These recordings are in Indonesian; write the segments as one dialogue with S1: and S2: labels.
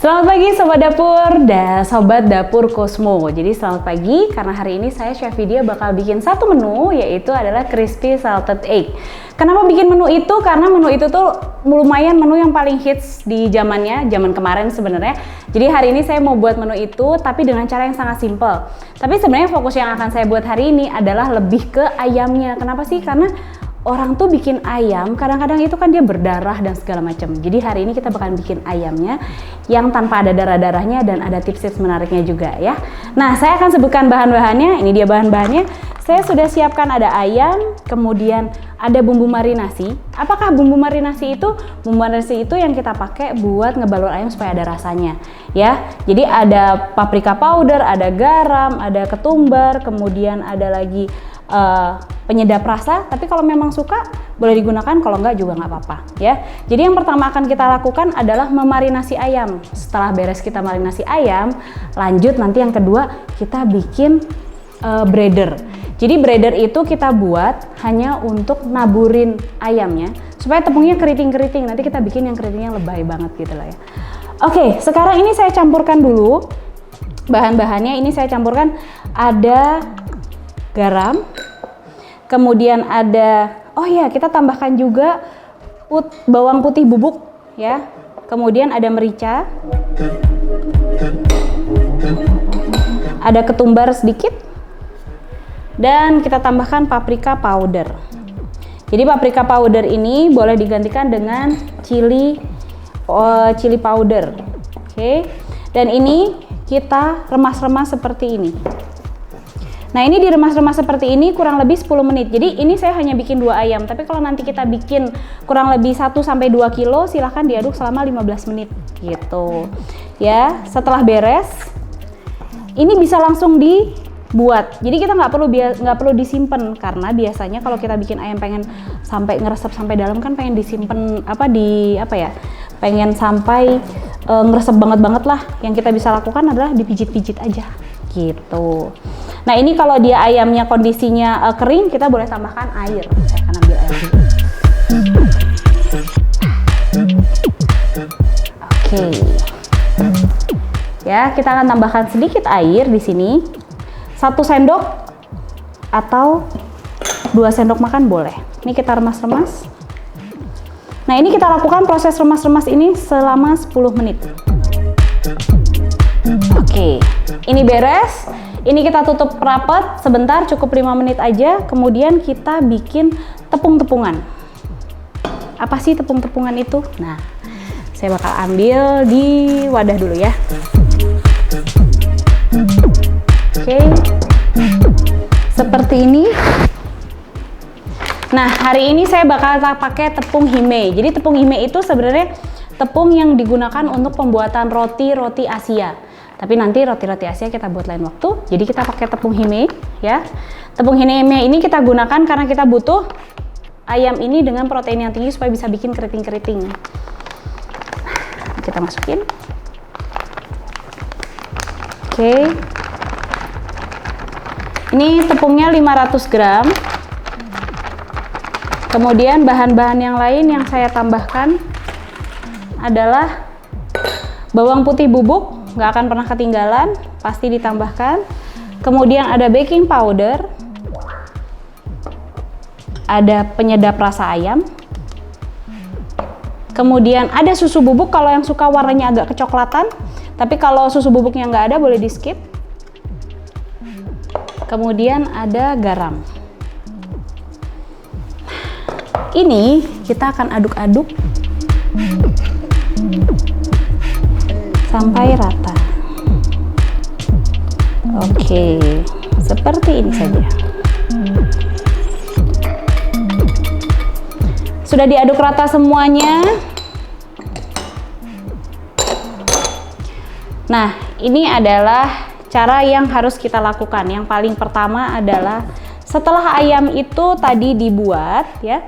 S1: Selamat pagi Sobat Dapur dan Sobat Dapur Cosmo. Jadi selamat pagi karena hari ini saya Chef Vidya bakal bikin satu menu, yaitu adalah crispy salted egg. Kenapa bikin menu itu? Karena menu itu tuh lumayan menu yang paling hits di zaman kemarin sebenarnya. Jadi hari ini saya mau buat menu itu tapi dengan cara yang sangat simple. Tapi sebenarnya fokus yang akan saya buat hari ini adalah lebih ke ayamnya. Kenapa sih? Karena orang tuh bikin ayam, kadang-kadang itu kan dia berdarah dan segala macam. Jadi hari ini kita bakal bikin ayamnya yang tanpa ada darah-darahnya dan ada tips-tips menariknya juga ya. Nah, saya akan sebutkan bahan-bahannya. Ini dia bahan-bahannya. Saya sudah siapkan ada ayam, kemudian ada bumbu marinasi. Apakah bumbu marinasi itu? Bumbu marinasi itu yang kita pakai buat ngebalur ayam supaya ada rasanya ya. Jadi ada paprika powder, ada garam, ada ketumbar, kemudian ada lagi penyedap rasa, tapi kalau memang suka boleh digunakan, kalau enggak juga nggak apa-apa ya. Jadi yang pertama akan kita lakukan adalah memarinasi ayam. Setelah beres kita marinasi ayam, lanjut nanti yang kedua kita bikin breader. Jadi breader itu kita buat hanya untuk naburin ayamnya supaya tepungnya keriting-keriting. Nanti kita bikin yang keritingnya lebay banget gitu lah ya. Oke, sekarang ini saya campurkan dulu bahan-bahannya. Ini saya campurkan ada garam, kemudian ada, kita tambahkan juga bawang putih bubuk ya, kemudian ada merica, ada ketumbar sedikit, dan kita tambahkan paprika powder. Jadi paprika powder ini boleh digantikan dengan chili powder, oke. Dan ini kita remas-remas seperti ini. Nah, ini diremas-remas seperti ini kurang lebih 10 menit. Jadi ini saya hanya bikin 2 ayam, tapi kalau nanti kita bikin kurang lebih 1-2 kilo, silahkan diaduk selama 15 menit gitu. Ya, setelah beres, ini bisa langsung dibuat. Jadi kita nggak perlu disimpan, karena biasanya kalau kita bikin ayam pengen sampai ngeresep sampai dalam kan pengen disimpan pengen sampai ngeresep banget lah. Yang kita bisa lakukan adalah dipijit-pijit aja gitu. Nah, ini kalau dia ayamnya kondisinya kering, kita boleh tambahkan air. Saya akan ambil air dulu. Oke. Ya, kita akan tambahkan sedikit air di sini. 1 sendok atau 2 sendok makan boleh. Ini kita remas-remas. Nah, ini kita lakukan proses remas-remas ini selama 10 menit. Oke, ini beres. Ini kita tutup rapat sebentar, cukup 5 menit aja. Kemudian kita bikin tepung-tepungan. Apa sih tepung-tepungan itu? Nah, saya bakal ambil di wadah dulu ya. Oke, seperti ini. Nah, hari ini saya bakal pakai tepung hime. Jadi tepung hime itu sebenarnya tepung yang digunakan untuk pembuatan roti-roti Asia. Tapi nanti roti-roti Asia kita buat lain waktu. Jadi kita pakai tepung hime ya. Tepung hime ini kita gunakan karena kita butuh ayam ini dengan protein yang tinggi supaya bisa bikin keriting-keriting. Kita masukin. Oke. Ini tepungnya 500 gram. Kemudian bahan-bahan yang lain yang saya tambahkan adalah bawang putih bubuk, nggak akan pernah ketinggalan, pasti ditambahkan. Kemudian ada baking powder, ada penyedap rasa ayam, kemudian ada susu bubuk kalau yang suka warnanya agak kecoklatan, tapi kalau susu bubuknya nggak ada boleh di skip. Kemudian ada garam. Ini kita akan aduk-aduk sampai rata. Oke, seperti ini saja. Sudah diaduk rata semuanya. Nah, ini adalah cara yang harus kita lakukan. Yang paling pertama adalah setelah ayam itu tadi dibuat ya,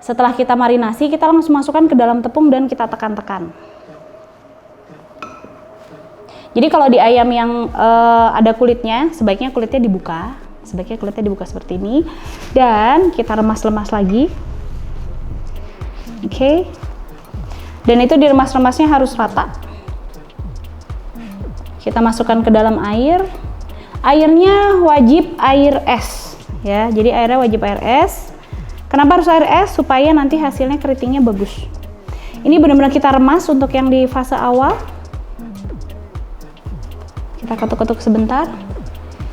S1: setelah kita marinasi, kita langsung masukkan ke dalam tepung dan kita tekan-tekan. Jadi kalau di ayam yang ada kulitnya, sebaiknya kulitnya dibuka. Seperti ini. Dan kita remas-remas lagi. Oke. Dan itu diremas-remasnya harus rata. kita masukkan ke dalam air. Airnya wajib air es ya, jadi airnya wajib air es. Kenapa harus air es? Supaya nanti hasilnya keritingnya bagus. Ini benar-benar kita remas untuk yang di fase awal. Kita ketuk-ketuk sebentar.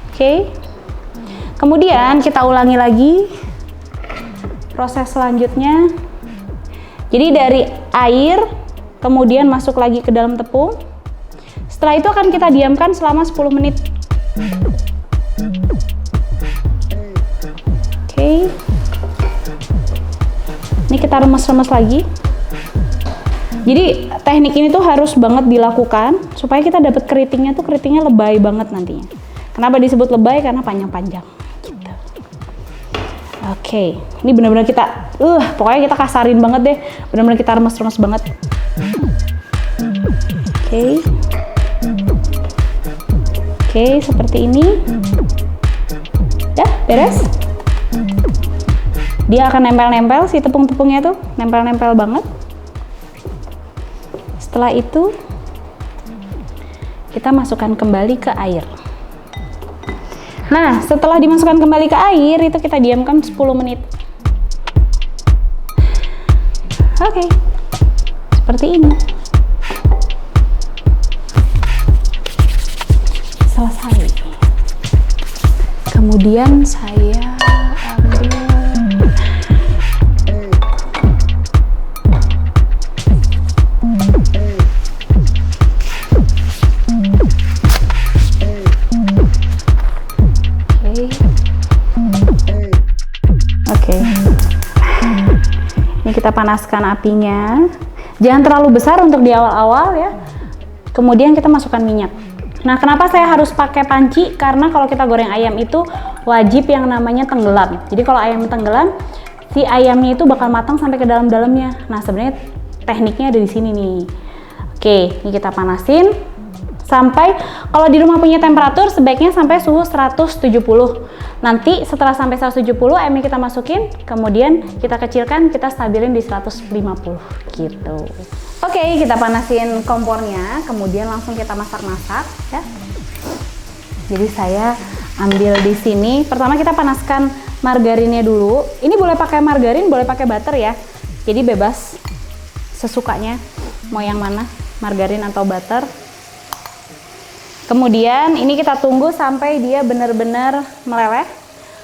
S1: Oke. Kemudian kita ulangi lagi proses selanjutnya. Jadi dari air kemudian masuk lagi ke dalam tepung. Setelah itu akan kita diamkan selama 10 menit. Oke. Ini kita remes-remes lagi. Jadi teknik ini tuh harus banget dilakukan supaya kita dapat keritingnya tuh keritingnya lebay banget nantinya. Kenapa disebut lebay? Karena panjang-panjang. Gitu. Oke, ini benar-benar kita, pokoknya kita kasarin banget deh. Benar-benar kita remes-remes banget. Oke. Oke, seperti ini. Ya, beres. Dia akan nempel-nempel, si tepung-tepungnya tuh nempel-nempel banget. Setelah itu kita masukkan kembali ke air. Nah, setelah dimasukkan kembali ke air itu kita diamkan 10 menit. Oke. Seperti ini. Selesai. Kemudian saya ambil kita panaskan apinya, jangan terlalu besar untuk di awal-awal ya. Kemudian kita masukkan minyak. Nah, kenapa saya harus pakai panci? Karena kalau kita goreng ayam itu wajib yang namanya tenggelam. Jadi kalau ayam tenggelam, si ayamnya itu bakal matang sampai ke dalam-dalamnya. Nah, sebenarnya tekniknya ada di sini nih. Oke, ini kita panasin sampai, kalau di rumah punya temperatur sebaiknya sampai suhu 170. Nanti setelah sampai 170 ayamnya kita masukin, kemudian kita kecilkan, kita stabilin di 150 gitu. Oke, kita panasin kompornya, kemudian langsung kita masak-masak ya. Jadi saya ambil di sini, pertama kita panaskan margarinnya dulu. Ini boleh pakai margarin, boleh pakai butter ya. Jadi bebas sesukanya mau yang mana, margarin atau butter. Kemudian ini kita tunggu sampai dia benar-benar meleleh.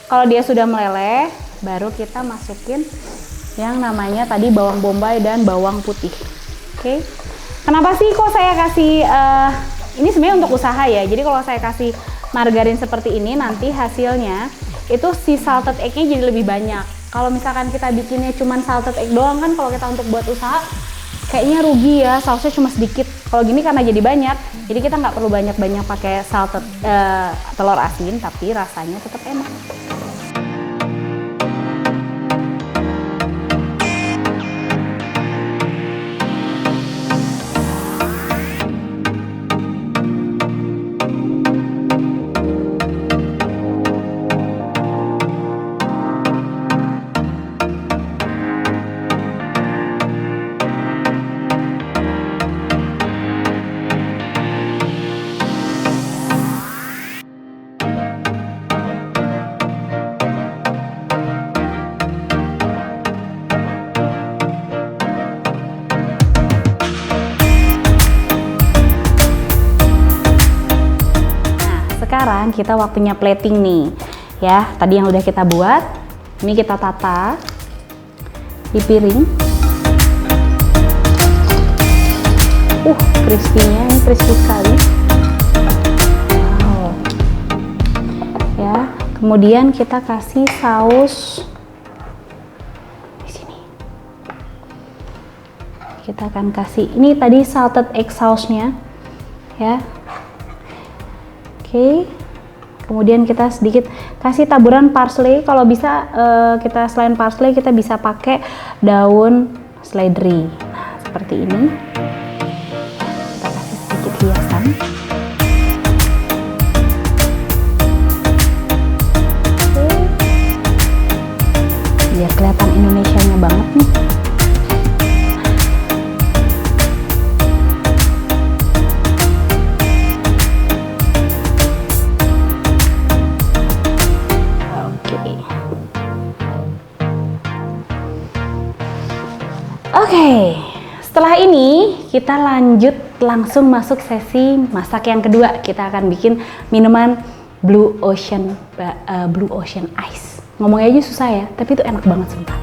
S1: Kalau dia sudah meleleh, baru kita masukin yang namanya tadi bawang bombay dan bawang putih. Oke. Kenapa sih kok saya kasih ini sebenarnya untuk usaha ya. Jadi kalau saya kasih margarin seperti ini, nanti hasilnya itu si salted egg-nya jadi lebih banyak. Kalau misalkan kita bikinnya cuma salted egg doang kan, kalau kita untuk buat usaha kayaknya rugi ya, sausnya cuma sedikit. Kalau gini karena jadi banyak, jadi kita nggak perlu banyak-banyak pakai salted telur asin, tapi rasanya tetap enak. Sekarang kita waktunya plating nih ya. Tadi yang udah kita buat, ini kita tata di piring. Crispy-nya ini crispy sekali. Wow. Ya, kemudian kita kasih saus di sini. Kita akan kasih ini tadi salted egg sausnya ya. Oke, kemudian kita sedikit kasih taburan parsley. Kalau bisa kita selain parsley kita bisa pakai daun seledri. Nah, seperti ini. Kita kasih sedikit hiasan. Oke. Biar kelihatan Indonesianya banget nih. Oke, setelah ini kita lanjut langsung masuk sesi masak yang kedua. Kita akan bikin minuman Blue Ocean Ice. Ngomongnya aja susah ya, tapi itu enak banget sumpah.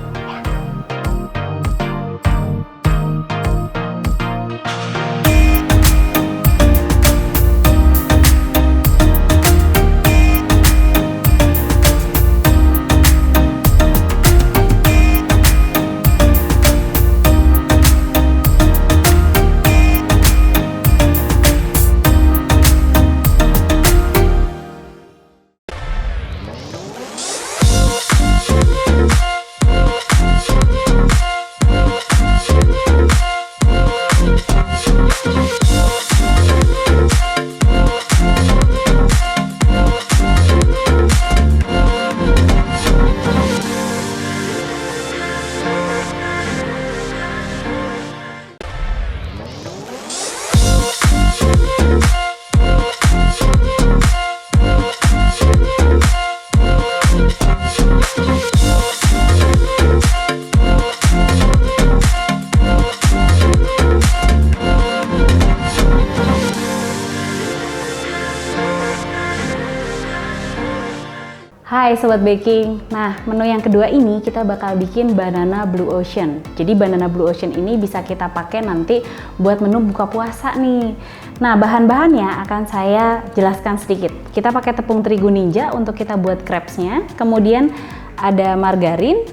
S1: Hai Sobat Baking, nah menu yang kedua ini kita bakal bikin banana blue ocean. Jadi banana blue ocean ini bisa kita pakai nanti buat menu buka puasa nih. Nah bahan-bahannya akan saya jelaskan sedikit. Kita pakai tepung terigu ninja untuk kita buat crepes-nya. Kemudian ada margarin,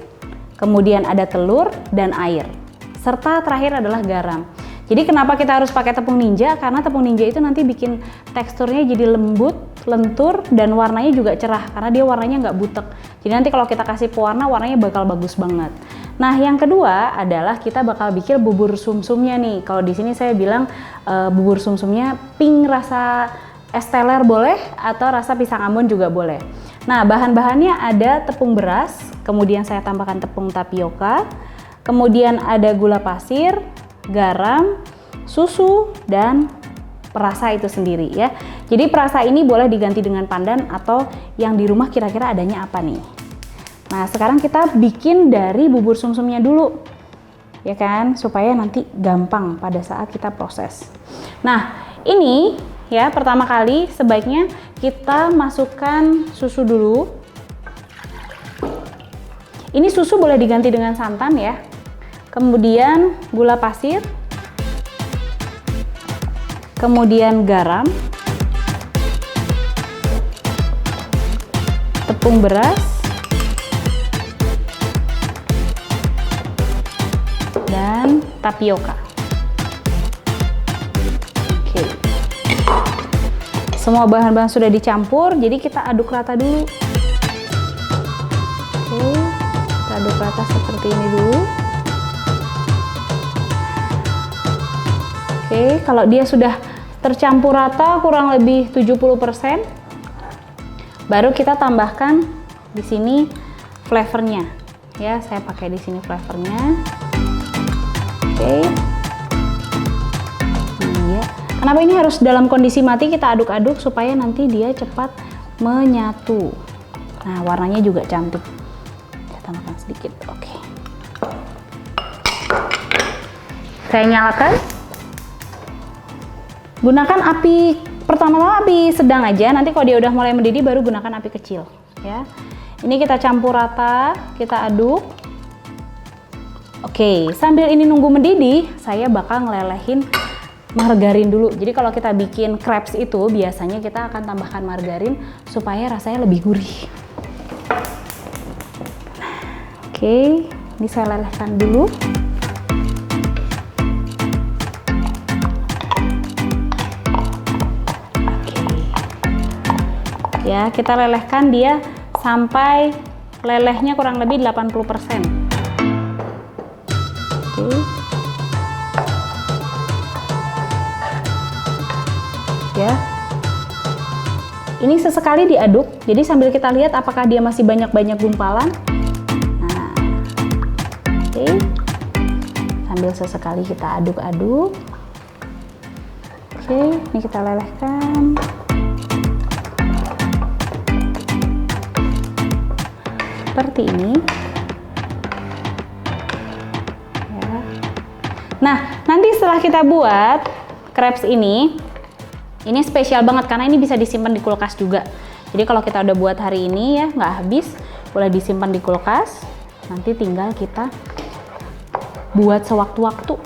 S1: kemudian ada telur dan air. Serta terakhir adalah garam. Jadi kenapa kita harus pakai tepung ninja? Karena tepung ninja itu nanti bikin teksturnya jadi lembut, lentur, dan warnanya juga cerah karena dia warnanya nggak butek. Jadi nanti kalau kita kasih pewarna, warnanya bakal bagus banget. Nah yang kedua adalah kita bakal bikin bubur sumsumnya nih. Kalau di sini saya bilang bubur sumsumnya pink rasa es teler boleh atau rasa pisang ambon juga boleh. Nah bahan-bahannya ada tepung beras, kemudian saya tambahkan tepung tapioka, kemudian ada gula pasir, garam, susu, dan perasa itu sendiri ya. Jadi perasa ini boleh diganti dengan pandan atau yang di rumah kira-kira adanya apa nih. Nah sekarang kita bikin dari bubur sumsumnya dulu ya kan, supaya nanti gampang pada saat kita proses. Nah ini ya pertama kali sebaiknya kita masukkan susu dulu. Ini susu boleh diganti dengan santan ya. Kemudian gula pasir, kemudian garam, tepung beras, dan tapioka. Oke. Semua bahan-bahan sudah dicampur, jadi kita aduk rata dulu. Oke, kita aduk rata seperti ini dulu. Oke, kalau dia sudah tercampur rata kurang lebih 70%, baru kita tambahkan di sini flavornya. Ya, saya pakai di sini flavornya. Oke. Iya. Kenapa ini harus dalam kondisi mati kita aduk-aduk supaya nanti dia cepat menyatu. Nah, warnanya juga cantik. Saya tambahkan sedikit. Oke. Saya nyalakan. Gunakan api pertama-tama api sedang aja, nanti kalau dia udah mulai mendidih baru gunakan api kecil ya. Ini kita campur rata, kita aduk. Oke, sambil ini nunggu mendidih, saya bakal ngelelehin margarin dulu. Jadi kalau kita bikin crepes itu biasanya kita akan tambahkan margarin supaya rasanya lebih gurih. Oke, ini saya lelehkan dulu. Ya, kita lelehkan dia sampai lelehnya kurang lebih 80%. Oke. Ya. Ini sesekali diaduk, jadi sambil kita lihat apakah dia masih banyak-banyak gumpalan. Nah. Oke. Sambil sesekali kita aduk-aduk. Oke, ini kita lelehkan. seperti ini. Ya. Nah, nanti setelah kita buat crepes ini spesial banget karena ini bisa disimpan di kulkas juga. Jadi kalau kita udah buat hari ini ya nggak habis, boleh disimpan di kulkas. Nanti tinggal kita buat sewaktu-waktu.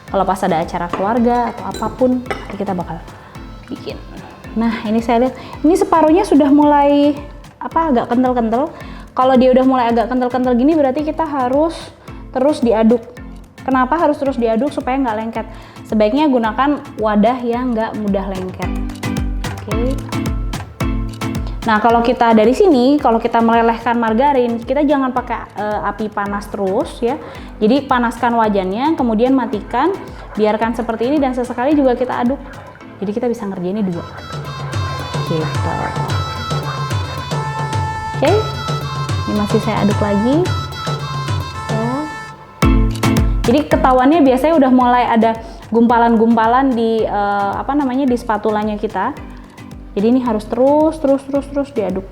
S1: Kalau pas ada acara keluarga atau apapun, nanti kita bakal bikin. Nah, ini saya lihat, ini separuhnya sudah mulai agak kental-kental. Kalau dia udah mulai agak kental-kental gini, berarti kita harus terus diaduk. Kenapa harus terus diaduk? Supaya nggak lengket. Sebaiknya gunakan wadah yang nggak mudah lengket. Oke. Nah, kalau kita dari sini, kalau kita melelehkan margarin, kita jangan pakai api panas terus ya. Jadi panaskan wajannya, kemudian matikan, biarkan seperti ini dan sesekali juga kita aduk. Jadi kita bisa ngerjainnya dua. Gitu. Oke. Ini masih saya aduk lagi. Ya. Jadi ketahuannya biasanya udah mulai ada gumpalan-gumpalan di di spatulanya kita. Jadi ini harus terus diaduk.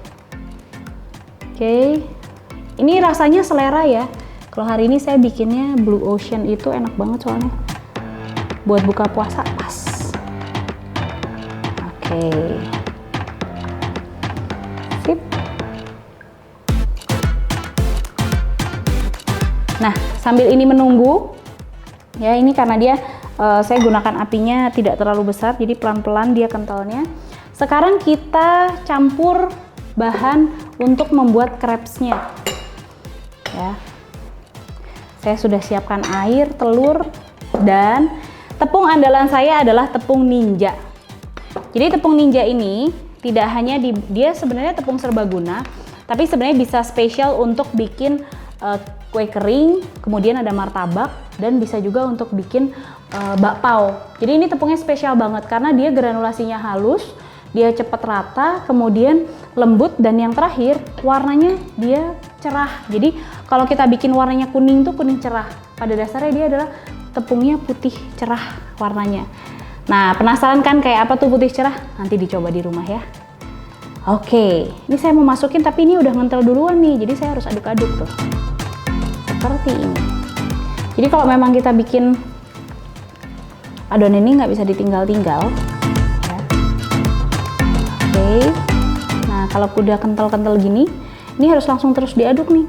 S1: Oke. Ini rasanya selera ya. Kalau hari ini saya bikinnya Blue Ocean, itu enak banget soalnya. Buat buka puasa pas. Oke. Sip. Nah, sambil ini menunggu ya, ini karena dia saya gunakan apinya tidak terlalu besar, jadi pelan-pelan dia kentalnya. Sekarang kita campur bahan untuk membuat crepesnya. Ya. Saya sudah siapkan air, telur, dan tepung andalan saya adalah tepung Ninja. Jadi tepung Ninja ini tidak hanya dia sebenarnya tepung serbaguna, tapi sebenarnya bisa spesial untuk bikin kue kering, kemudian ada martabak, dan bisa juga untuk bikin bakpao. Jadi ini tepungnya spesial banget karena dia granulasinya halus, dia cepat rata, kemudian lembut, dan yang terakhir warnanya dia cerah. Jadi kalau kita bikin warnanya kuning tuh kuning cerah, pada dasarnya dia adalah tepungnya putih cerah warnanya. Nah, penasaran kan kayak apa tuh putih cerah? Nanti dicoba di rumah ya. Oke, ini saya mau masukin tapi ini udah ngentel duluan nih, jadi saya harus aduk-aduk tuh seperti ini. Jadi kalau memang kita bikin adonan ini nggak bisa ditinggal-tinggal. Nah, kalau udah kental-kental gini, ini harus langsung terus diaduk nih.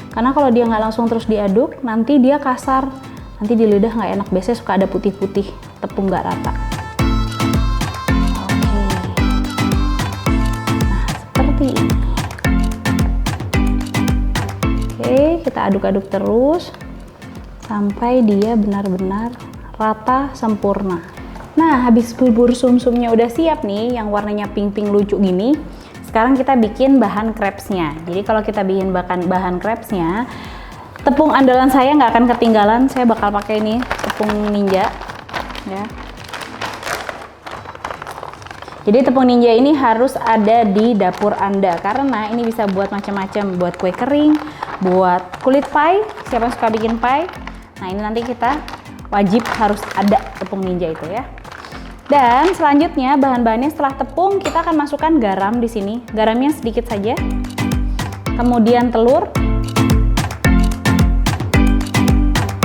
S1: Karena kalau dia nggak langsung terus diaduk, nanti dia kasar. Nanti di lidah nggak enak, biasanya suka ada putih-putih, tepung nggak rata. Oke. Nah, seperti ini. Oke, kita aduk-aduk terus sampai dia benar-benar rata sempurna. Nah, habis bubur sumsumnya udah siap nih, yang warnanya pink-pink lucu gini. Sekarang kita bikin bahan crepesnya. Jadi kalau kita bikin bahan crepesnya, tepung andalan saya nggak akan ketinggalan. Saya bakal pakai ini tepung Ninja, ya. Jadi tepung Ninja ini harus ada di dapur Anda karena ini bisa buat macam-macam, buat kue kering, buat kulit pie. Siapa yang suka bikin pie? Nah, ini nanti kita wajib harus ada tepung Ninja itu ya. Dan selanjutnya bahan-bahannya setelah tepung kita akan masukkan garam di sini. Garamnya sedikit saja. Kemudian telur.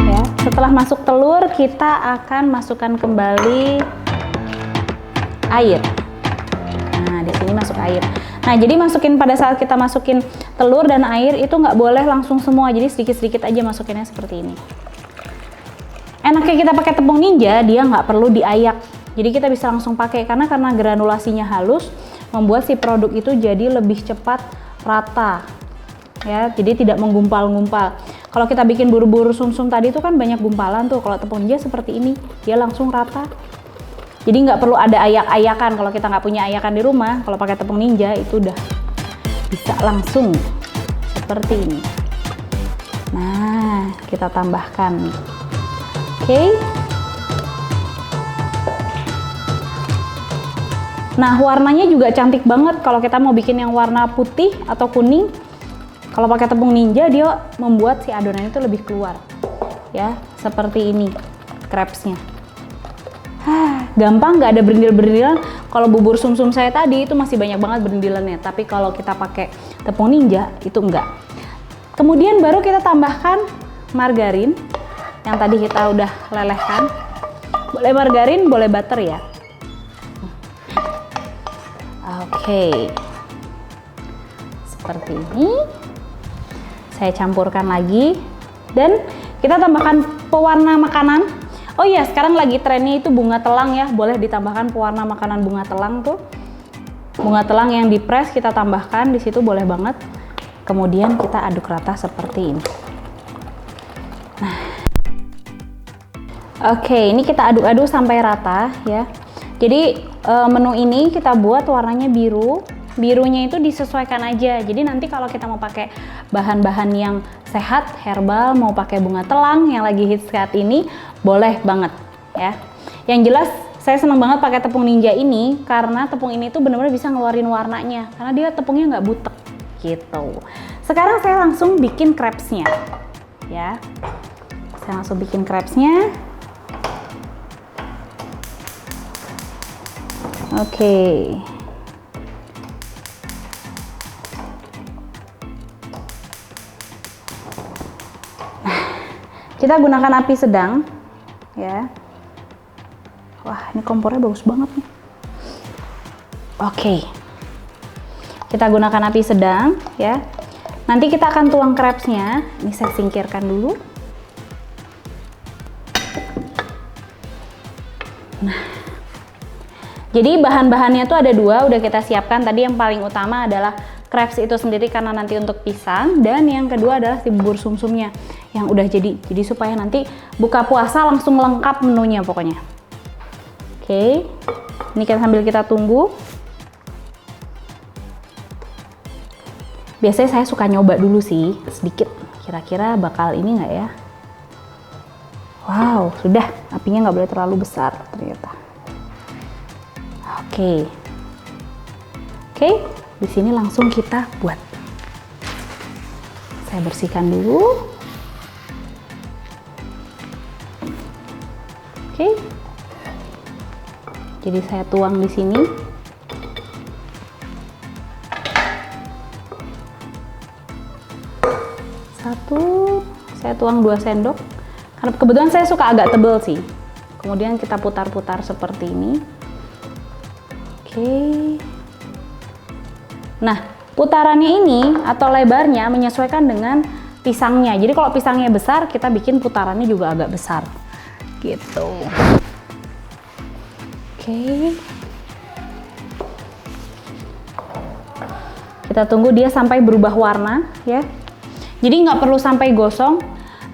S1: Ya, setelah masuk telur kita akan masukkan kembali air. Nah, di sini masuk air. Nah, jadi masukin pada saat kita masukin telur dan air itu nggak boleh langsung semua. Jadi sedikit-sedikit aja masukinnya seperti ini. Enaknya kita pakai tepung Ninja, dia nggak perlu diayak. Jadi kita bisa langsung pakai karena granulasinya halus, membuat si produk itu jadi lebih cepat rata. Ya, jadi tidak menggumpal-gumpal. Kalau kita bikin buru-buru sumsum tadi itu kan banyak gumpalan tuh. Kalau tepung Ninja seperti ini, dia langsung rata. Jadi nggak perlu ada ayak-ayakan. Kalau kita nggak punya ayakan di rumah, kalau pakai tepung Ninja itu udah bisa langsung seperti ini. Nah, kita tambahkan. Oke. Nah, warnanya juga cantik banget kalau kita mau bikin yang warna putih atau kuning. Kalau pakai tepung Ninja, dia membuat si adonan itu lebih keluar. Ya, seperti ini crepesnya. Gampang, nggak ada berindil-berindilan. Kalau bubur sumsum saya tadi itu masih banyak banget berindilannya, tapi kalau kita pakai tepung ninja itu enggak. Kemudian baru kita tambahkan margarin yang tadi kita udah lelehkan. Boleh margarin, boleh butter ya. Oke. Seperti ini. Saya campurkan lagi dan kita tambahkan pewarna makanan. Oh iya, sekarang lagi trennya itu bunga telang ya. Boleh ditambahkan pewarna makanan bunga telang tuh. Bunga telang yang dipres kita tambahkan di situ boleh banget. Kemudian kita aduk rata seperti ini. Nah. Oke, ini kita aduk-aduk sampai rata ya. Jadi menu ini kita buat warnanya biru. Birunya itu disesuaikan aja. Jadi nanti kalau kita mau pakai bahan-bahan yang sehat, herbal, mau pakai bunga telang yang lagi hits saat ini, boleh banget ya. Yang jelas saya senang banget pakai tepung ninja ini karena tepung ini tuh benar-benar bisa ngeluarin warnanya karena dia tepungnya nggak butek gitu. Sekarang saya langsung bikin crepes-nya ya. Saya langsung bikin crepes-nya. Oke. Kita gunakan api sedang ya. Wah, ini kompornya bagus banget nih. Oke. Kita gunakan api sedang ya. Nanti kita akan tuang crepes-nya. Ini saya singkirkan dulu. Nah. Jadi bahan-bahannya tuh ada dua, udah kita siapkan. Tadi yang paling utama adalah crepes itu sendiri karena nanti untuk pisang, dan yang kedua adalah si bubur sumsumnya yang udah jadi supaya nanti buka puasa langsung lengkap menunya pokoknya. Oke, ini kan sambil kita tunggu. Biasanya saya suka nyoba dulu sih sedikit, kira-kira bakal ini nggak ya. Wow, sudah, apinya nggak boleh terlalu besar ternyata. Oke, di sini langsung kita buat. Saya bersihkan dulu. Oke. Jadi saya tuang di sini. Satu, saya tuang 2 sendok. Karena kebetulan saya suka agak tebal sih. Kemudian kita putar-putar seperti ini. Oke. Nah, putarannya ini atau lebarnya menyesuaikan dengan pisangnya. Jadi kalau pisangnya besar, kita bikin putarannya juga agak besar. Gitu. Oke. Kita tunggu dia sampai berubah warna ya. Jadi nggak perlu sampai gosong.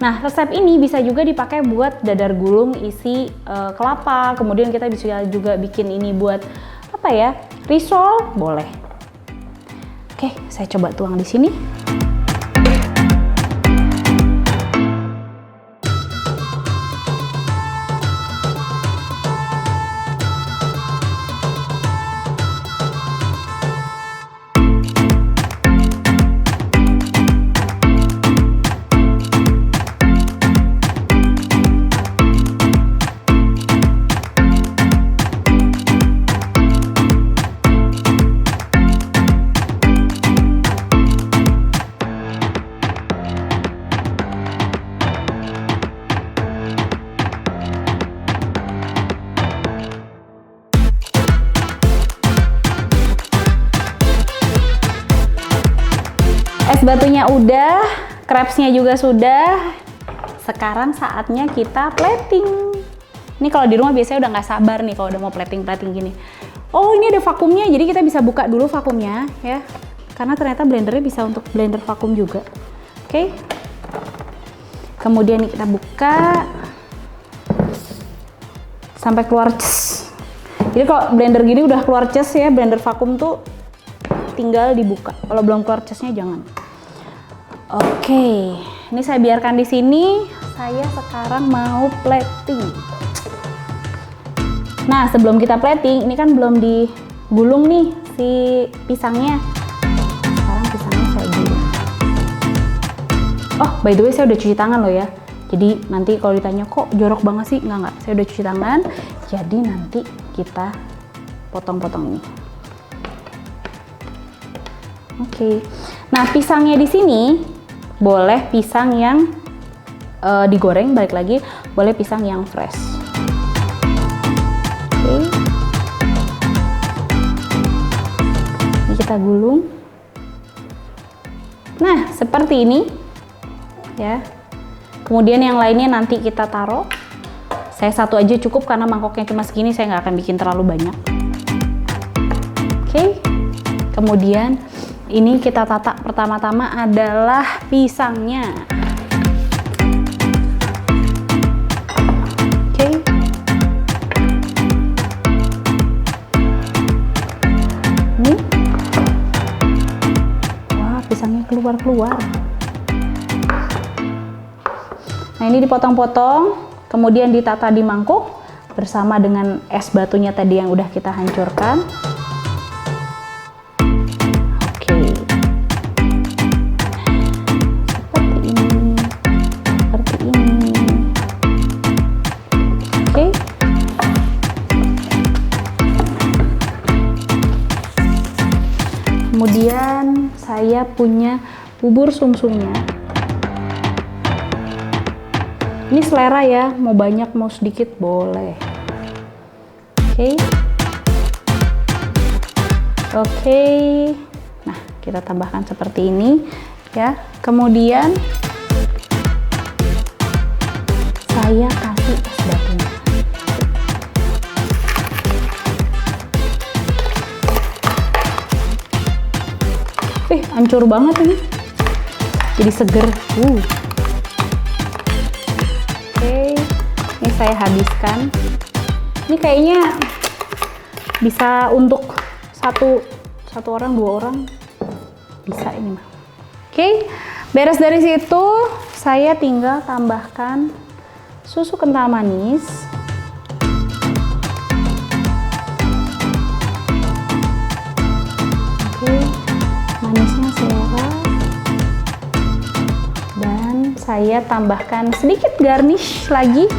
S1: Nah, resep ini bisa juga dipakai buat dadar gulung isi kelapa. Kemudian kita bisa juga bikin ini buat apa ya? Risol, boleh. Oke, saya coba tuang di sini. Es batunya udah, crepes-nya juga sudah. Sekarang saatnya kita plating. Ini kalau di rumah biasanya udah nggak sabar nih kalau udah mau plating-plating gini. Oh, ini ada vakumnya, jadi kita bisa buka dulu vakumnya ya. Karena ternyata blendernya bisa untuk blender vakum juga. Oke. Kemudian kita buka sampai keluar ces. Jadi kalau blender gini udah keluar ces ya, blender vakum tuh tinggal dibuka. Kalau belum keluar cesnya jangan. Oke, ini saya biarkan di sini. Saya sekarang mau plating. Nah, sebelum kita plating, ini kan belum digulung nih si pisangnya. Sekarang pisangnya saya gulung. Oh, by the way, saya udah cuci tangan loh ya. Jadi nanti kalau ditanya kok jorok banget sih, enggak. Saya udah cuci tangan. Jadi nanti kita potong-potong ini. Oke. Nah, pisangnya di sini boleh pisang yang digoreng, balik lagi, boleh pisang yang fresh. Oke. Ini kita gulung. Nah, seperti ini ya. Kemudian yang lainnya nanti kita taruh. Saya satu aja cukup karena mangkoknya cuma segini, saya nggak akan bikin terlalu banyak. Oke. Kemudian ini kita tata, pertama-tama adalah pisangnya. Oke. Ini. Wah, pisangnya keluar-keluar. Nah, ini dipotong-potong, kemudian ditata di mangkuk bersama dengan es batunya tadi yang udah kita hancurkan. Kemudian saya punya bubur sumsumnya. Ini selera ya, mau banyak mau sedikit boleh. Oke. Oke. Nah, kita tambahkan seperti ini ya. Kemudian saya kasih es batunya. Hancur banget ini. Jadi seger. Oke, ini saya habiskan. Ini kayaknya bisa untuk satu orang, 2 orang bisa ini mah. Oke, beres dari situ saya tinggal tambahkan susu kental manis. Oke, manisnya selera. Dan saya tambahkan sedikit garnish lagi.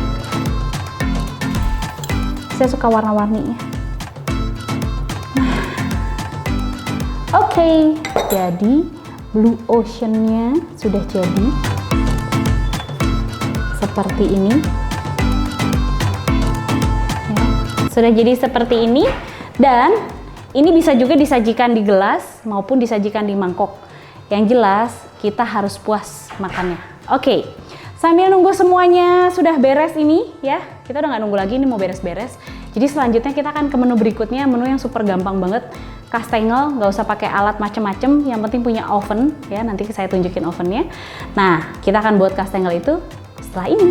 S1: Saya suka warna-warninya. Oke, jadi Blue Ocean-nya sudah jadi seperti ini ya, sudah jadi seperti ini. Dan ini bisa juga disajikan di gelas maupun disajikan di mangkok. Yang jelas kita harus puas makannya. Oke, sambil nunggu semuanya sudah beres ini ya, kita udah nggak nunggu lagi, ini mau beres-beres. Jadi selanjutnya kita akan ke menu berikutnya, menu yang super gampang banget. Kastengel, nggak usah pakai alat macem-macem, yang penting punya oven ya, nanti saya tunjukin ovennya. Nah, kita akan buat kastengel itu setelah ini.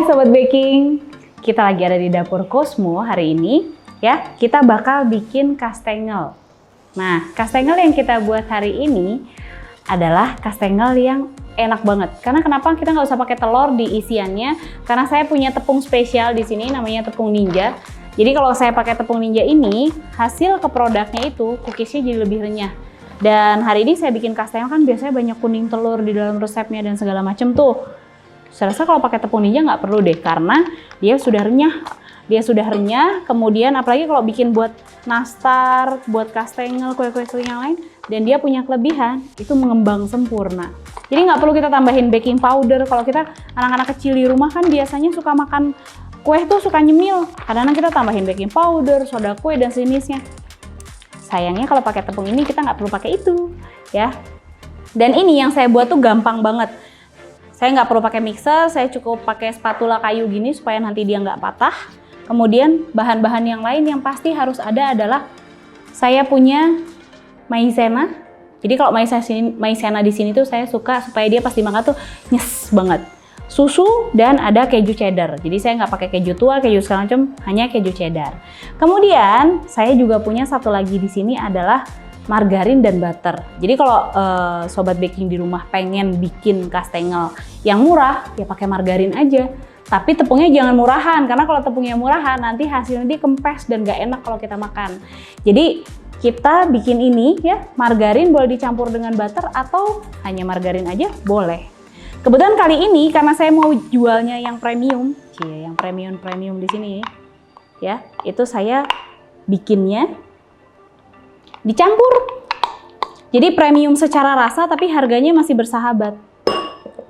S1: Sobat baking, kita lagi ada di dapur Cosmo hari ini ya. Kita bakal bikin kastengel. Nah, kastengel yang kita buat hari ini adalah kastengel yang enak banget. Karena kenapa kita nggak usah pakai telur di isiannya? Karena saya punya tepung spesial di sini, namanya tepung ninja. Jadi kalau saya pakai tepung ninja ini, hasil ke produknya itu cookiesnya jadi lebih renyah. Dan hari ini saya bikin kastengel kan biasanya banyak kuning telur di dalam resepnya dan segala macam tuh. Saya rasa kalau pakai tepung ninja nggak perlu deh, karena dia sudah renyah. Dia sudah renyah, kemudian apalagi kalau bikin buat nastar, buat kastengel, kue-kue kering yang lain, dan dia punya kelebihan itu mengembang sempurna. Jadi nggak perlu kita tambahin baking powder. Kalau kita anak-anak kecil di rumah kan biasanya suka makan kue tuh suka nyemil. Kadang-kadang kita tambahin baking powder, soda kue dan sejenisnya. Sayangnya kalau pakai tepung ini kita nggak perlu pakai itu, ya. Dan ini yang saya buat tuh gampang banget. Saya nggak perlu pakai mixer, saya cukup pakai spatula kayu gini supaya nanti dia nggak patah. Kemudian bahan-bahan yang lain yang pasti harus ada adalah saya punya maizena. Jadi kalau maizena di sini tuh saya suka supaya dia pas dimakan tuh nyes banget. Susu dan ada keju cheddar. Jadi saya nggak pakai keju tua, keju segala macam, hanya keju cheddar. Kemudian saya juga punya satu lagi di sini adalah margarin dan butter. Jadi kalau sobat baking di rumah pengen bikin kastengel yang murah, ya pakai margarin aja. Tapi tepungnya jangan murahan, karena kalau tepungnya murahan nanti hasilnya dia kempes dan nggak enak kalau kita makan. Jadi kita bikin ini ya, margarin boleh dicampur dengan butter atau hanya margarin aja boleh. Kebetulan kali ini karena saya mau jualnya yang premium, yang premium di sini ya, itu saya bikinnya dicampur. Jadi premium secara rasa tapi harganya masih bersahabat.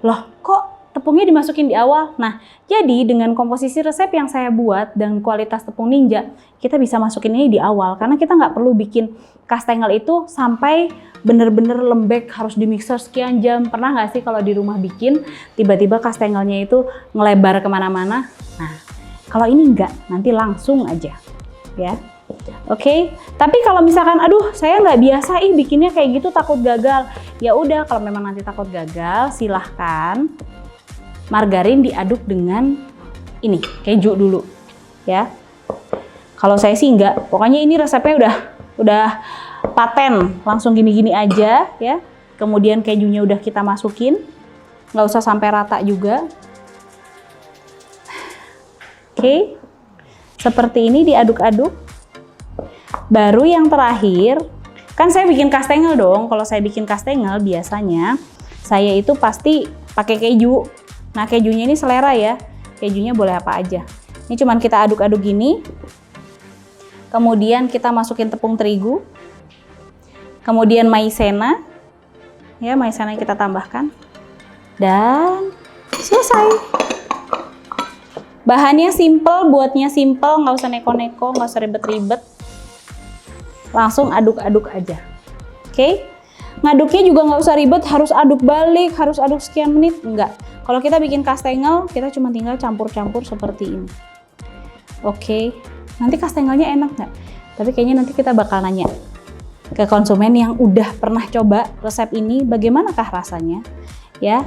S1: Loh, kok tepungnya dimasukin di awal? Nah, jadi dengan komposisi resep yang saya buat dan kualitas tepung Ninja, kita bisa masukin ini di awal karena kita nggak perlu bikin kastengel itu sampai bener-bener lembek harus di mixer sekian jam. Pernah nggak sih kalau di rumah bikin tiba-tiba kastengelnya itu ngelebar kemana-mana? Nah, kalau ini nggak, nanti langsung aja ya. Oke, tapi kalau misalkan aduh saya nggak biasa bikinnya kayak gitu takut gagal, ya udah kalau memang nanti takut gagal silahkan margarin diaduk dengan ini keju dulu ya. Kalau saya sih enggak, pokoknya ini resepnya udah paten, langsung gini-gini aja ya. Kemudian kejunya udah kita masukin, nggak usah sampai rata juga. Oke, seperti ini diaduk-aduk. Baru yang terakhir, kan saya bikin kastengel dong. Kalau saya bikin kastengel biasanya saya itu pasti pakai keju. Nah kejunya ini selera ya, kejunya boleh apa aja. Ini cuman kita aduk-aduk gini, kemudian kita masukin tepung terigu, kemudian maizena, ya maizena yang kita tambahkan, dan selesai. Bahannya simple, buatnya simple, nggak usah neko-neko, nggak usah ribet-ribet, langsung aduk-aduk aja. Oke? Ngaduknya juga nggak usah ribet, harus aduk balik, harus aduk sekian menit, enggak. Kalau kita bikin kastengel, kita cuma tinggal campur-campur seperti ini. Oke, nanti kastengelnya enak nggak? Tapi kayaknya nanti kita bakal nanya ke konsumen yang udah pernah coba resep ini, bagaimanakah rasanya, ya.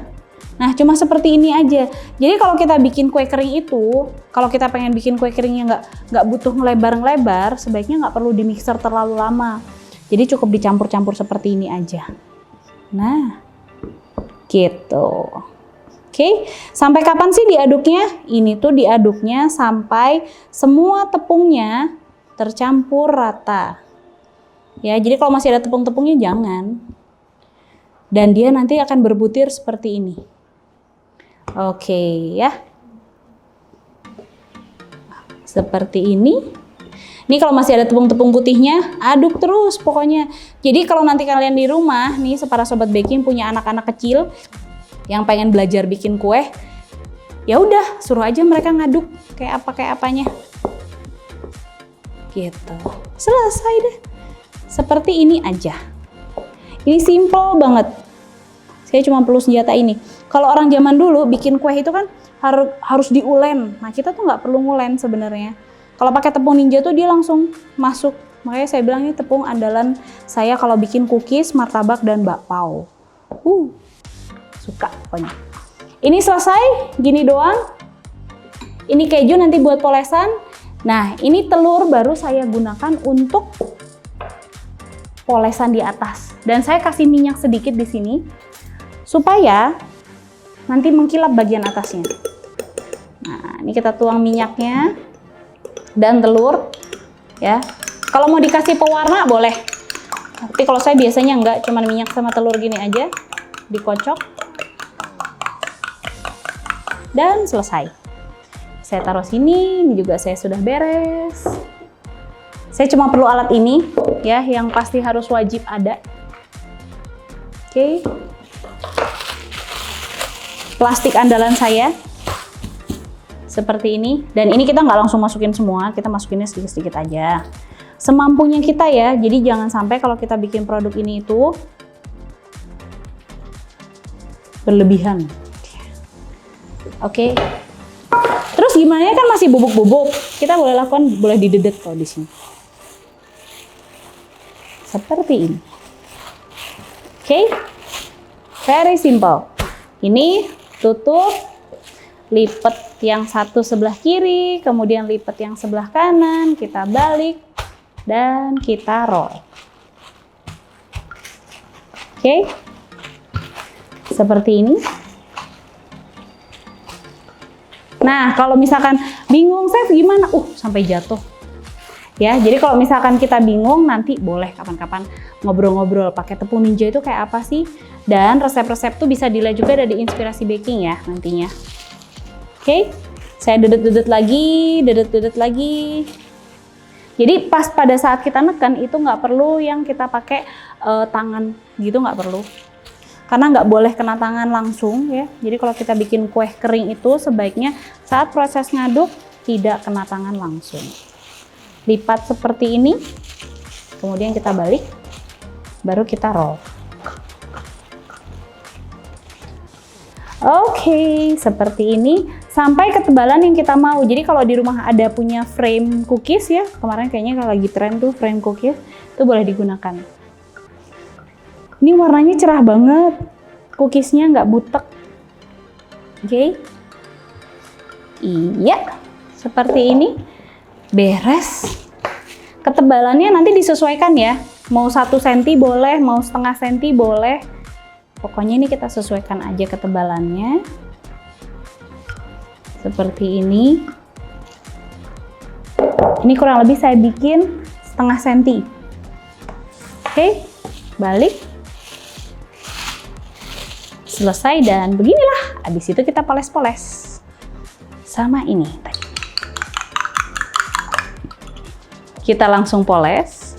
S1: Nah, cuma seperti ini aja. Jadi kalau kita bikin kue kering itu, kalau kita pengen bikin kue keringnya nggak butuh ngelebar-ngelebar, sebaiknya nggak perlu di mixer terlalu lama. Jadi cukup dicampur-campur seperti ini aja. Nah, gitu. Oke, sampai kapan sih diaduknya? Ini tuh diaduknya sampai semua tepungnya tercampur rata. Ya, jadi kalau masih ada tepung-tepungnya jangan. Dan dia nanti akan berbutir seperti ini. Oke, ya. Seperti ini. Ini kalau masih ada tepung-tepung putihnya, aduk terus pokoknya. Jadi kalau nanti kalian di rumah, nih para sobat baking punya anak-anak kecil yang pengen belajar bikin kue, ya udah suruh aja mereka ngaduk kayak apanya. Gitu. Selesai deh. Seperti ini aja. Ini simple banget. Saya cuma perlu senjata ini. Kalau orang zaman dulu bikin kue itu kan harus diulen. Nah, kita tuh nggak perlu ngulen sebenarnya. Kalau pakai tepung Ninja tuh dia langsung masuk. Makanya saya bilang ini tepung andalan saya kalau bikin cookies, martabak, dan bakpao. Suka pokoknya. Ini selesai, gini doang. Ini keju nanti buat polesan. Nah, ini telur baru saya gunakan untuk polesan di atas. Dan saya kasih minyak sedikit di sini supaya nanti mengkilap bagian atasnya. Nah, ini kita tuang minyaknya dan telur ya. Kalau mau dikasih pewarna boleh. Tapi kalau saya biasanya enggak, cuman minyak sama telur gini aja, dikocok. Dan selesai. Saya taruh sini, ini juga saya sudah beres. Saya cuma perlu alat ini ya, yang pasti harus wajib ada. Oke. Plastik andalan saya seperti ini, dan ini kita nggak langsung masukin semua, kita masukinnya sedikit-sedikit aja semampunya kita ya. Jadi jangan sampai kalau kita bikin produk ini itu berlebihan. Oke. Terus gimana ya, kan masih bubuk-bubuk, kita boleh lakukan, boleh didedet kalau di sini seperti ini. Oke. Very simple. Ini tutup, lipat yang satu sebelah kiri, kemudian lipat yang sebelah kanan, kita balik, dan kita roll. Oke. Seperti ini. Nah, kalau misalkan bingung, Chef gimana? Sampai jatuh. Ya, jadi kalau misalkan kita bingung, nanti boleh kapan-kapan ngobrol-ngobrol pakai tepung ninja itu kayak apa sih? Dan resep-resep tuh bisa dilihat juga dari Inspirasi Baking ya nantinya. Oke, saya dedet-dedet lagi. Jadi pas pada saat kita neken itu nggak perlu yang kita pakai tangan gitu, nggak perlu. Karena nggak boleh kena tangan langsung ya. Jadi kalau kita bikin kue kering itu sebaiknya saat proses ngaduk tidak kena tangan langsung. Lipat seperti ini, kemudian kita balik, baru kita roll. Oke, seperti ini sampai ketebalan yang kita mau. Jadi kalau di rumah ada punya frame cookies ya, kemarin kayaknya kalau lagi tren tuh frame cookies, itu boleh digunakan. Ini warnanya cerah banget, cookiesnya nggak butek. Oke. Iya, seperti ini. Beres. Ketebalannya nanti disesuaikan ya. Mau 1 cm boleh, mau setengah cm boleh. Pokoknya ini kita sesuaikan aja ketebalannya. Seperti ini. Ini kurang lebih saya bikin setengah cm. Oke, balik. Selesai dan beginilah. Habis itu kita poles-poles. Sama ini tadi. Kita langsung poles.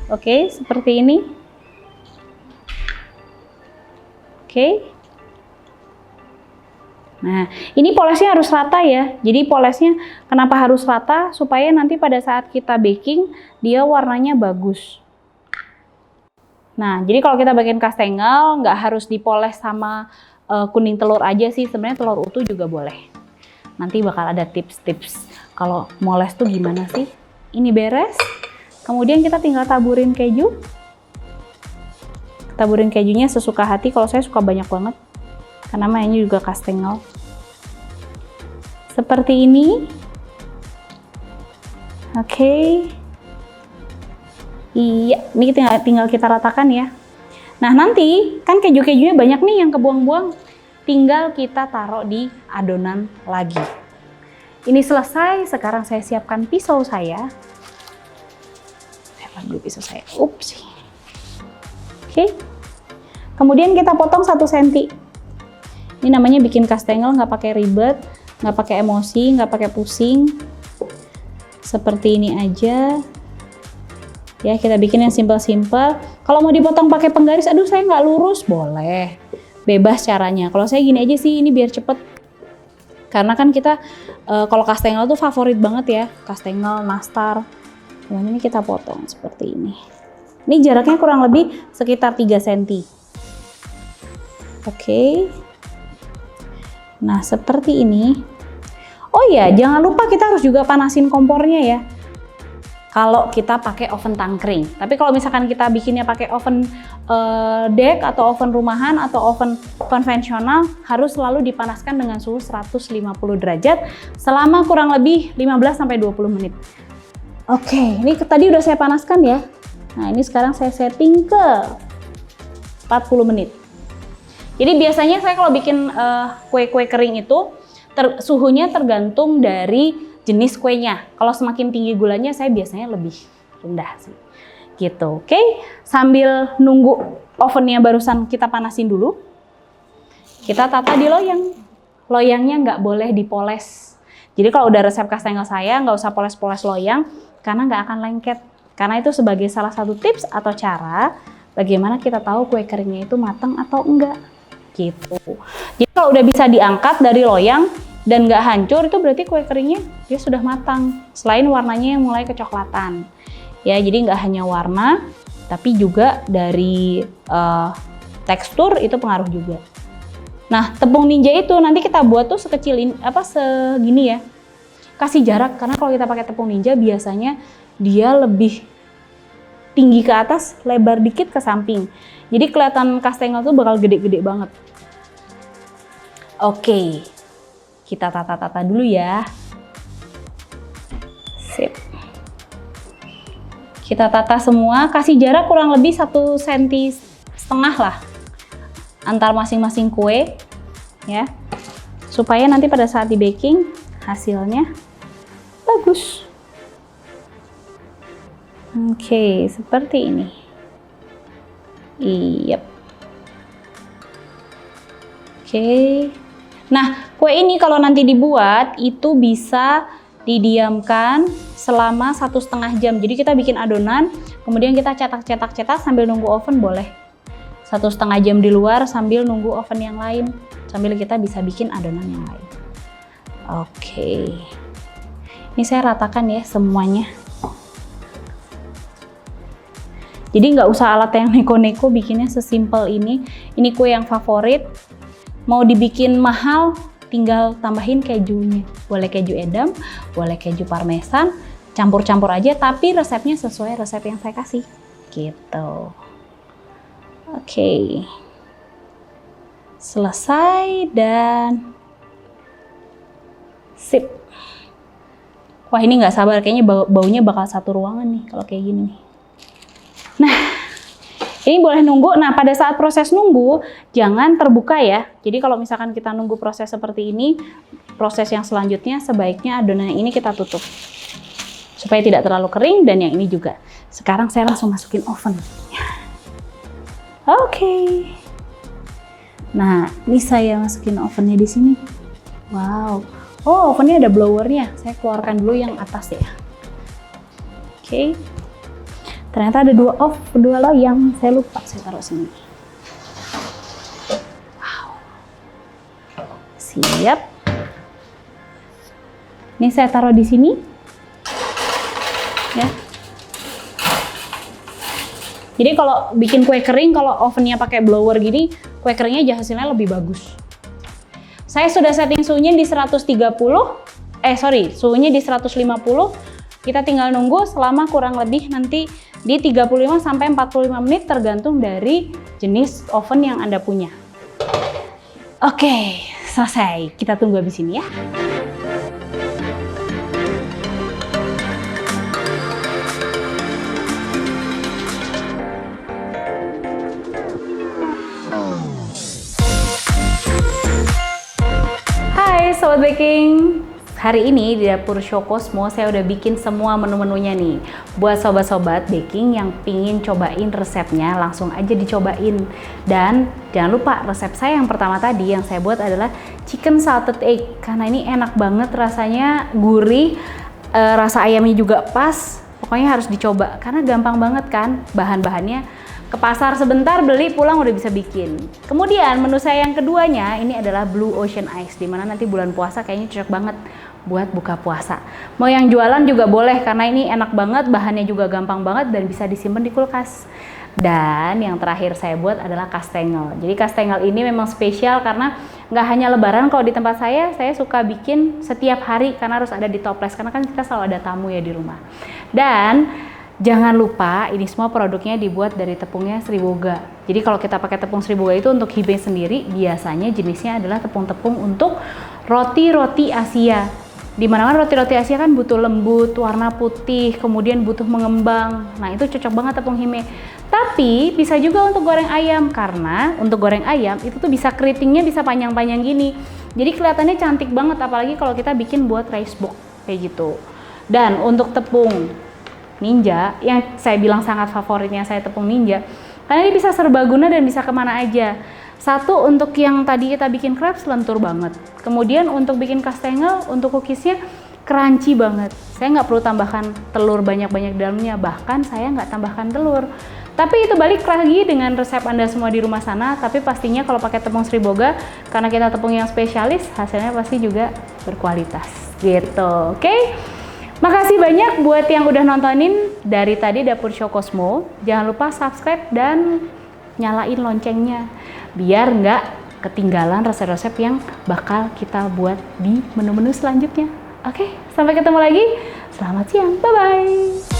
S1: Oke, seperti ini. Oke. Nah, ini polesnya harus rata ya. Jadi polesnya kenapa harus rata? Supaya nanti pada saat kita baking, dia warnanya bagus. Nah, jadi kalau kita bikin kastengel, nggak harus dipoles sama kuning telur aja sih. Sebenarnya telur utuh juga boleh. Nanti bakal ada tips-tips kalau moles tuh gimana sih. Ini beres, kemudian kita tinggal taburin keju. Taburin kejunya sesuka hati, kalau saya suka banyak banget karena mainnya juga kastengel. Seperti ini. Oke. Iya, ini tinggal kita ratakan ya. Nah, nanti kan keju-kejunya banyak nih yang kebuang-buang. Tinggal kita taruh di adonan lagi. Ini selesai, sekarang saya siapkan pisau saya. Saya ambil pisau saya. Ups. Oke. Kemudian kita potong 1 cm. Ini namanya bikin kastengel, nggak pakai ribet, nggak pakai emosi, nggak pakai pusing. Seperti ini aja. Ya, kita bikin yang simpel-simpel. Kalau mau dipotong pakai penggaris, aduh saya nggak lurus, boleh. Bebas caranya. Kalau saya gini aja sih, ini biar cepet. Karena kan kita kalau kastengel tuh favorit banget ya, kastengel, nastar. Nah, ini kita potong seperti ini. Ini jaraknya kurang lebih sekitar 3 cm. Oke. Nah, seperti ini. Oh iya, jangan lupa kita harus juga panasin kompornya ya. Kalau kita pakai oven tangkring. Tapi kalau misalkan kita bikinnya pakai oven dek atau oven rumahan atau oven konvensional, harus selalu dipanaskan dengan suhu 150 derajat selama kurang lebih 15-20 menit. Oke, ini tadi udah saya panaskan ya. Nah, ini sekarang saya setting ke 40 menit. Jadi biasanya saya kalau bikin kue-kue kering itu suhunya tergantung dari jenis kuenya. Kalau semakin tinggi gulanya, saya biasanya lebih rendah sih. Gitu, oke? Sambil nunggu ovennya barusan kita panasin dulu, kita tata di loyang. Loyangnya nggak boleh dipoles. Jadi kalau udah resep kastengel saya, nggak usah poles-poles loyang, karena nggak akan lengket. Karena itu sebagai salah satu tips atau cara bagaimana kita tahu kue keringnya itu matang atau enggak gitu. Jadi kalau udah bisa diangkat dari loyang dan nggak hancur, itu berarti kue keringnya dia sudah matang. Selain warnanya yang mulai kecoklatan, ya jadi nggak hanya warna, tapi juga dari tekstur itu pengaruh juga. Nah, tepung ninja itu nanti kita buat tuh sekecil ini, segini ya. Kasih jarak, karena kalau kita pakai tepung ninja biasanya dia lebih tinggi ke atas, lebar dikit ke samping. Jadi kelihatan kastengel tuh bakal gede-gede banget. Oke, kita tata-tata dulu ya. Sip. Kita tata semua, kasih jarak kurang lebih 1,5 cm lah antar masing-masing kue ya, supaya nanti pada saat di baking hasilnya bagus. Oke, seperti ini. Yep. Oke. Nah, kue ini kalau nanti dibuat itu bisa didiamkan selama 1,5 jam. Jadi kita bikin adonan, kemudian kita cetak sambil nunggu oven boleh. 1,5 jam di luar sambil nunggu oven yang lain, sambil kita bisa bikin adonan yang lain. Oke, ini saya ratakan ya semuanya. Jadi nggak usah alat yang neko-neko, bikinnya sesimpel ini. Ini kue yang favorit. Mau dibikin mahal, tinggal tambahin kejunya. Boleh keju edam, boleh keju parmesan, campur-campur aja. Tapi resepnya sesuai resep yang saya kasih, gitu. Oke, selesai dan sip. Wah, ini nggak sabar, kayaknya baunya bakal satu ruangan nih kalau kayak gini nih. Nah, ini boleh nunggu. Nah, pada saat proses nunggu jangan terbuka ya. Jadi kalau misalkan kita nunggu proses seperti ini, proses yang selanjutnya sebaiknya adonan ini kita tutup supaya tidak terlalu kering, dan yang ini juga. Sekarang saya langsung masukin oven. Oke. Nah, ini saya masukin ovennya di sini. Wow. Oh, ovennya ada blowernya. Saya keluarkan dulu yang atas ya. Oke. Ternyata ada dua loyang. Saya lupa, saya taruh sini. Wow. Siap. Ini saya taruh di sini. Ya. Jadi kalau bikin kue kering, kalau ovennya pakai blower gini, kue keringnya hasilnya lebih bagus. Saya sudah setting suhunya di 150, suhunya di 150. Kita tinggal nunggu selama kurang lebih nanti di 35 sampai 45 menit tergantung dari jenis oven yang Anda punya. Oke, selesai. Kita tunggu habis ini ya. Sobat Baking, hari ini di Dapur Show Cosmo saya udah bikin semua menu-menunya nih. Buat sobat-sobat baking yang pingin cobain resepnya, langsung aja dicobain. Dan jangan lupa resep saya yang pertama tadi yang saya buat adalah chicken salted egg, karena ini enak banget rasanya, gurih, rasa ayamnya juga pas. Pokoknya harus dicoba karena gampang banget kan, bahan-bahannya ke pasar sebentar, beli, pulang udah bisa bikin. Kemudian menu saya yang keduanya ini adalah Blue Ocean Ice, dimana nanti bulan puasa kayaknya cocok banget buat buka puasa. Mau yang jualan juga boleh karena ini enak banget, bahannya juga gampang banget dan bisa disimpan di kulkas. Dan yang terakhir saya buat adalah kastengel. Jadi kastengel ini memang spesial karena nggak hanya lebaran, kalau di tempat saya suka bikin setiap hari karena harus ada di toples, karena kan kita selalu ada tamu ya di rumah. Dan jangan lupa ini semua produknya dibuat dari tepungnya Sriboga. Jadi kalau kita pakai tepung Sriboga itu untuk hime sendiri, biasanya jenisnya adalah tepung-tepung untuk roti-roti Asia. Dimana kan roti-roti Asia kan butuh lembut, warna putih, kemudian butuh mengembang. Nah itu cocok banget tepung hime. Tapi bisa juga untuk goreng ayam, karena untuk goreng ayam itu tuh bisa keritingnya bisa panjang-panjang gini. Jadi kelihatannya cantik banget, apalagi kalau kita bikin buat rice box kayak gitu. Dan untuk tepung Ninja, yang saya bilang sangat favoritnya saya tepung Ninja, karena ini bisa serbaguna dan bisa kemana aja. Satu, untuk yang tadi kita bikin crepes lentur banget. Kemudian untuk bikin kastengel, untuk cookiesnya crunchy banget. Saya nggak perlu tambahkan telur banyak-banyak di dalamnya, bahkan saya nggak tambahkan telur. Tapi itu balik lagi dengan resep Anda semua di rumah sana, tapi pastinya kalau pakai tepung Sriboga, karena kita tepung yang spesialis, hasilnya pasti juga berkualitas gitu, oke? Makasih banyak buat yang udah nontonin dari tadi Dapur Show Cosmo. Jangan lupa subscribe dan nyalain loncengnya, biar nggak ketinggalan resep-resep yang bakal kita buat di menu-menu selanjutnya. Oke, sampai ketemu lagi. Selamat siang, bye-bye.